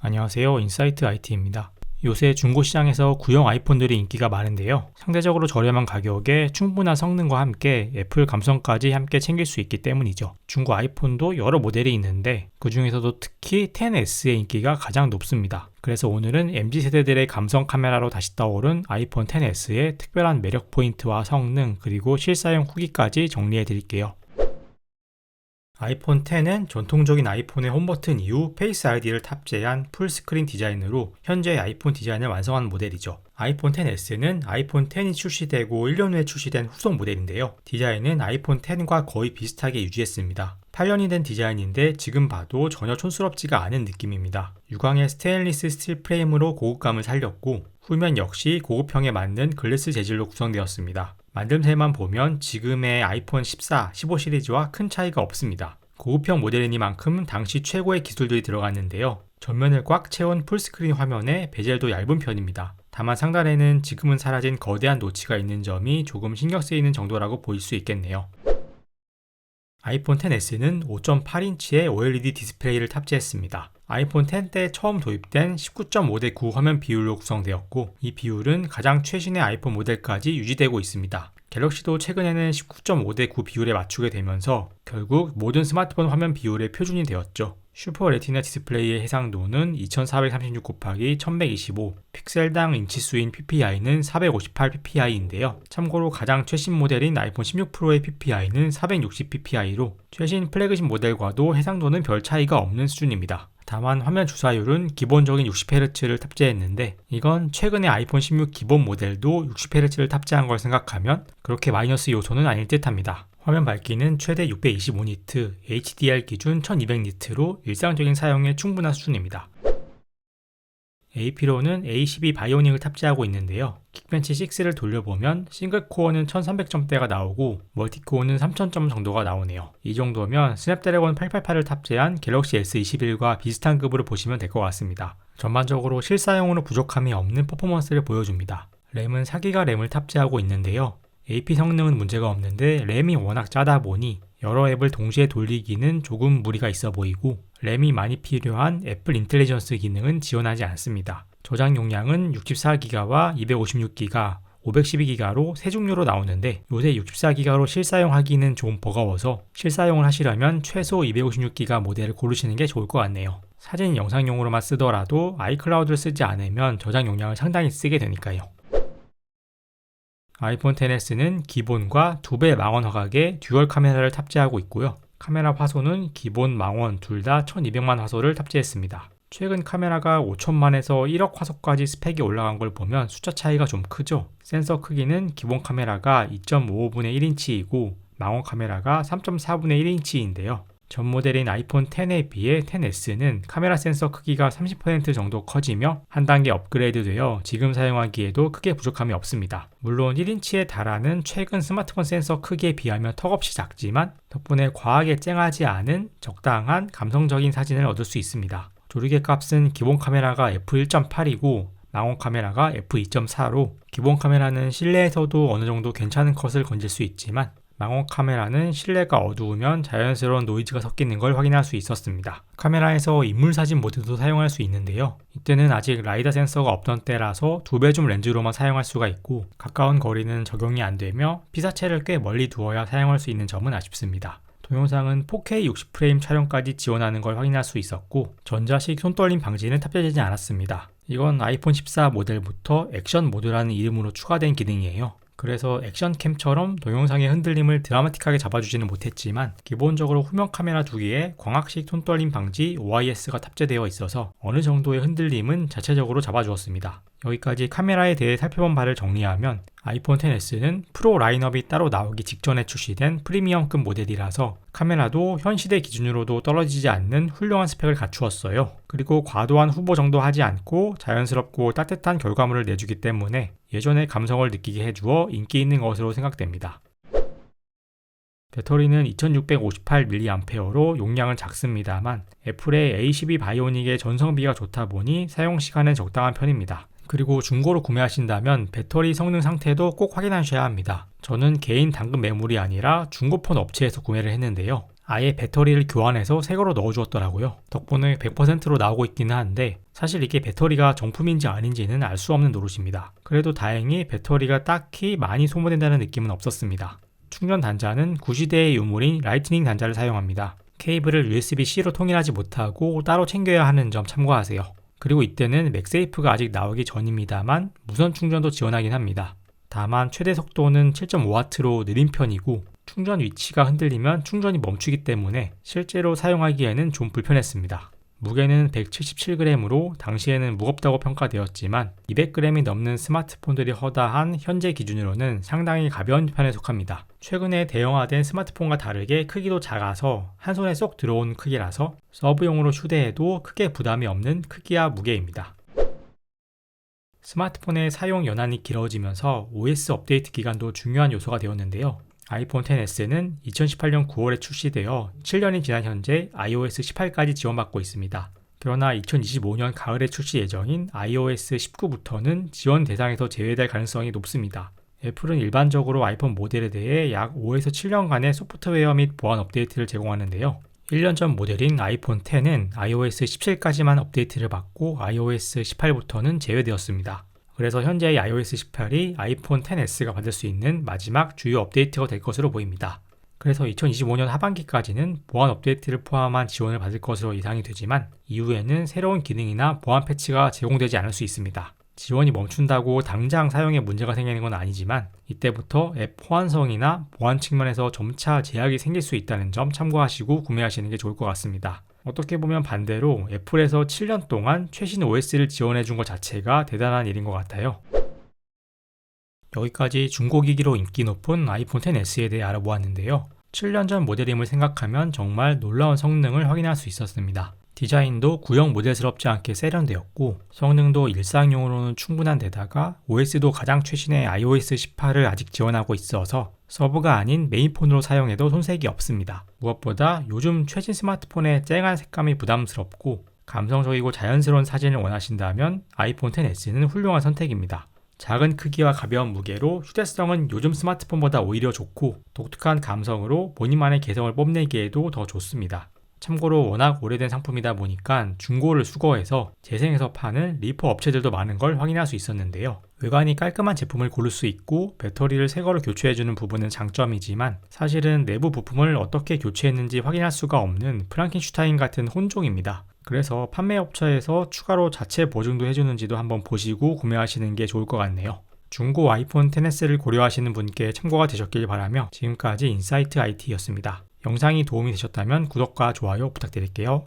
안녕하세요. 인사이트 IT입니다. 요새 중고시장에서 구형 아이폰들이 인기가 많은데요. 상대적으로 저렴한 가격에 충분한 성능과 함께 애플 감성까지 함께 챙길 수 있기 때문이죠. 중고 아이폰도 여러 모델이 있는데 그 중에서도 특히 XS의 인기가 가장 높습니다. 그래서 오늘은 MZ세대들의 감성 카메라로 다시 떠오른 아이폰 XS의 특별한 매력 포인트와 성능 그리고 실사용 후기까지 정리해 드릴게요. 아이폰 X는 전통적인 아이폰의 홈버튼 이후 페이스 아이디를 탑재한 풀스크린 디자인으로 현재 아이폰 디자인을 완성한 모델이죠. 아이폰 XS는 아이폰 X이 출시되고 1년 후에 출시된 후속 모델인데요. 디자인은 아이폰 X과 거의 비슷하게 유지했습니다. 8년이 된 디자인인데 지금 봐도 전혀 촌스럽지가 않은 느낌입니다. 유광의 스테인리스 스틸 프레임으로 고급감을 살렸고 후면 역시 고급형에 맞는 글래스 재질로 구성되었습니다. 만듦새만 보면 지금의 아이폰 14, 15 시리즈와 큰 차이가 없습니다. 고급형 모델이니만큼 당시 최고의 기술들이 들어갔는데요. 전면을 꽉 채운 풀스크린 화면에 베젤도 얇은 편입니다. 다만 상단에는 지금은 사라진 거대한 노치가 있는 점이 조금 신경 쓰이는 정도라고 보일 수 있겠네요. 아이폰 XS는 5.8인치의 OLED 디스플레이를 탑재했습니다. 아이폰 X 때 처음 도입된 19.5대 9 화면 비율로 구성되었고 이 비율은 가장 최신의 아이폰 모델까지 유지되고 있습니다. 갤럭시도 최근에는 19.5대 9 비율에 맞추게 되면서 결국 모든 스마트폰 화면 비율의 표준이 되었죠. 슈퍼 레티나 디스플레이의 해상도는 2436 곱하기 1125, 픽셀당 인치수인 PPI는 458 PPI인데요. 참고로 가장 최신 모델인 아이폰 16 프로의 PPI는 460 PPI로 최신 플래그십 모델과도 해상도는 별 차이가 없는 수준입니다. 다만 화면 주사율은 기본적인 60Hz를 탑재했는데 이건 최근의 아이폰 16 기본 모델도 60Hz를 탑재한 걸 생각하면 그렇게 마이너스 요소는 아닐 듯합니다. 화면 밝기는 최대 625니트, HDR 기준 1200니트로 일상적인 사용에 충분한 수준입니다. AP로는 A12 바이오닉을 탑재하고 있는데요. 킥벤치 6를 돌려보면 싱글코어는 1300점대가 나오고 멀티코어는 3000점 정도가 나오네요. 이 정도면 스냅드래곤 888을 탑재한 갤럭시 S21과 비슷한 급으로 보시면 될 것 같습니다. 전반적으로 실사용으로 부족함이 없는 퍼포먼스를 보여줍니다. 램은 4기가 램을 탑재하고 있는데요. AP 성능은 문제가 없는데 램이 워낙 짜다 보니 여러 앱을 동시에 돌리기는 조금 무리가 있어 보이고 램이 많이 필요한 애플 인텔리전스 기능은 지원하지 않습니다. 저장 용량은 64기가와 256기가, 512기가로 세 종류로 나오는데 요새 64기가로 실사용하기는 좀 버거워서 실사용을 하시려면 최소 256기가 모델을 고르시는 게 좋을 것 같네요. 사진 영상용으로만 쓰더라도 아이클라우드를 쓰지 않으면 저장 용량을 상당히 쓰게 되니까요. 아이폰 XS는 기본과 2배 망원 화각의 듀얼 카메라를 탑재하고 있고요. 카메라 화소는 기본 망원 둘 다 1200만 화소를 탑재했습니다. 최근 카메라가 5000만에서 1억 화소까지 스펙이 올라간 걸 보면 숫자 차이가 좀 크죠. 센서 크기는 기본 카메라가 2.55분의 1인치이고 망원 카메라가 3.4분의 1인치인데요. 전 모델인 아이폰 X에 비해 XS는 카메라 센서 크기가 30% 정도 커지며 한 단계 업그레이드되어 지금 사용하기에도 크게 부족함이 없습니다. 물론 1인치에 달하는 최근 스마트폰 센서 크기에 비하면 턱없이 작지만 덕분에 과하게 쨍하지 않은 적당한 감성적인 사진을 얻을 수 있습니다. 조리개 값은 기본 카메라가 f1.8이고 망원 카메라가 f2.4로 기본 카메라는 실내에서도 어느 정도 괜찮은 컷을 건질 수 있지만 망원 카메라는 실내가 어두우면 자연스러운 노이즈가 섞이는 걸 확인할 수 있었습니다. 카메라에서 인물 사진 모드도 사용할 수 있는데요. 이때는 아직 라이다 센서가 없던 때라서 2배 줌 렌즈로만 사용할 수가 있고 가까운 거리는 적용이 안 되며 피사체를 꽤 멀리 두어야 사용할 수 있는 점은 아쉽습니다. 동영상은 4K 60프레임 촬영까지 지원하는 걸 확인할 수 있었고 전자식 손떨림 방지는 탑재되지 않았습니다. 이건 아이폰 14 모델부터 액션 모드라는 이름으로 추가된 기능이에요. 그래서 액션캠처럼 동영상의 흔들림을 드라마틱하게 잡아주지는 못했지만 기본적으로 후면 카메라 2개에 광학식 손떨림 방지 OIS가 탑재되어 있어서 어느 정도의 흔들림은 자체적으로 잡아주었습니다. 여기까지 카메라에 대해 살펴본 바를 정리하면 아이폰 XS는 프로 라인업이 따로 나오기 직전에 출시된 프리미엄급 모델이라서 카메라도 현 시대 기준으로도 떨어지지 않는 훌륭한 스펙을 갖추었어요. 그리고 과도한 후보 정도 하지 않고 자연스럽고 따뜻한 결과물을 내주기 때문에 예전의 감성을 느끼게 해주어 인기 있는 것으로 생각됩니다. 배터리는 2658mAh로 용량은 작습니다만 애플의 A12 바이오닉의 전성비가 좋다 보니 사용시간은 적당한 편입니다. 그리고 중고로 구매하신다면 배터리 성능 상태도 꼭 확인하셔야 합니다. 저는 개인 당근 매물이 아니라 중고폰 업체에서 구매를 했는데요. 아예 배터리를 교환해서 새 거로 넣어주었더라고요. 덕분에 100%로 나오고 있기는 한데 사실 이게 배터리가 정품인지 아닌지는 알 수 없는 노릇입니다. 그래도 다행히 배터리가 딱히 많이 소모된다는 느낌은 없었습니다. 충전 단자는 구시대의 유물인 라이트닝 단자를 사용합니다. 케이블을 USB-C로 통일하지 못하고 따로 챙겨야 하는 점 참고하세요. 그리고 이때는 맥세이프가 아직 나오기 전입니다만 무선 충전도 지원하긴 합니다. 다만 최대 속도는 7.5W로 느린 편이고 충전 위치가 흔들리면 충전이 멈추기 때문에 실제로 사용하기에는 좀 불편했습니다. 무게는 177g으로 당시에는 무겁다고 평가되었지만 200g이 넘는 스마트폰들이 허다한 현재 기준으로는 상당히 가벼운 편에 속합니다. 최근에 대형화된 스마트폰과 다르게 크기도 작아서 한 손에 쏙 들어온 크기라서 서브용으로 휴대해도 크게 부담이 없는 크기와 무게입니다. 스마트폰의 사용 연한이 길어지면서 OS 업데이트 기간도 중요한 요소가 되었는데요. 아이폰 XS는 2018년 9월에 출시되어 7년이 지난 현재 iOS 18까지 지원받고 있습니다. 그러나 2025년 가을에 출시 예정인 iOS 19부터는 지원 대상에서 제외될 가능성이 높습니다. 애플은 일반적으로 아이폰 모델에 대해 약 5에서 7년간의 소프트웨어 및 보안 업데이트를 제공하는데요. 1년 전 모델인 아이폰 X는 iOS 17까지만 업데이트를 받고 iOS 18부터는 제외되었습니다. 그래서 현재 iOS 18이 아이폰 XS가 받을 수 있는 마지막 주요 업데이트가 될 것으로 보입니다. 그래서 2025년 하반기까지는 보안 업데이트를 포함한 지원을 받을 것으로 예상이 되지만 이후에는 새로운 기능이나 보안 패치가 제공되지 않을 수 있습니다. 지원이 멈춘다고 당장 사용에 문제가 생기는 건 아니지만 이때부터 앱 호환성이나 보안 측면에서 점차 제약이 생길 수 있다는 점 참고하시고 구매하시는 게 좋을 것 같습니다. 어떻게 보면 반대로 애플에서 7년 동안 최신 OS를 지원해준 것 자체가 대단한 일인 것 같아요. 여기까지 중고기기로 인기 높은 아이폰 XS에 대해 알아보았는데요. 7년 전 모델임을 생각하면 정말 놀라운 성능을 확인할 수 있었습니다. 디자인도 구형 모델스럽지 않게 세련되었고 성능도 일상용으로는 충분한 데다가 OS도 가장 최신의 iOS 18을 아직 지원하고 있어서 서브가 아닌 메인폰으로 사용해도 손색이 없습니다. 무엇보다 요즘 최신 스마트폰의 쨍한 색감이 부담스럽고 감성적이고 자연스러운 사진을 원하신다면 아이폰 XS는 훌륭한 선택입니다. 작은 크기와 가벼운 무게로 휴대성은 요즘 스마트폰보다 오히려 좋고 독특한 감성으로 본인만의 개성을 뽐내기에도 더 좋습니다. 참고로 워낙 오래된 상품이다 보니까 중고를 수거해서 재생해서 파는 리퍼 업체들도 많은 걸 확인할 수 있었는데요. 외관이 깔끔한 제품을 고를 수 있고 배터리를 새 거로 교체해주는 부분은 장점이지만 사실은 내부 부품을 어떻게 교체했는지 확인할 수가 없는 프랑켄슈타인 같은 혼종입니다. 그래서 판매업체에서 추가로 자체 보증도 해주는지도 한번 보시고 구매하시는 게 좋을 것 같네요. 중고 아이폰 XS를 고려하시는 분께 참고가 되셨길 바라며 지금까지 인사이트 IT였습니다. 영상이 도움이 되셨다면 구독과 좋아요 부탁드릴게요.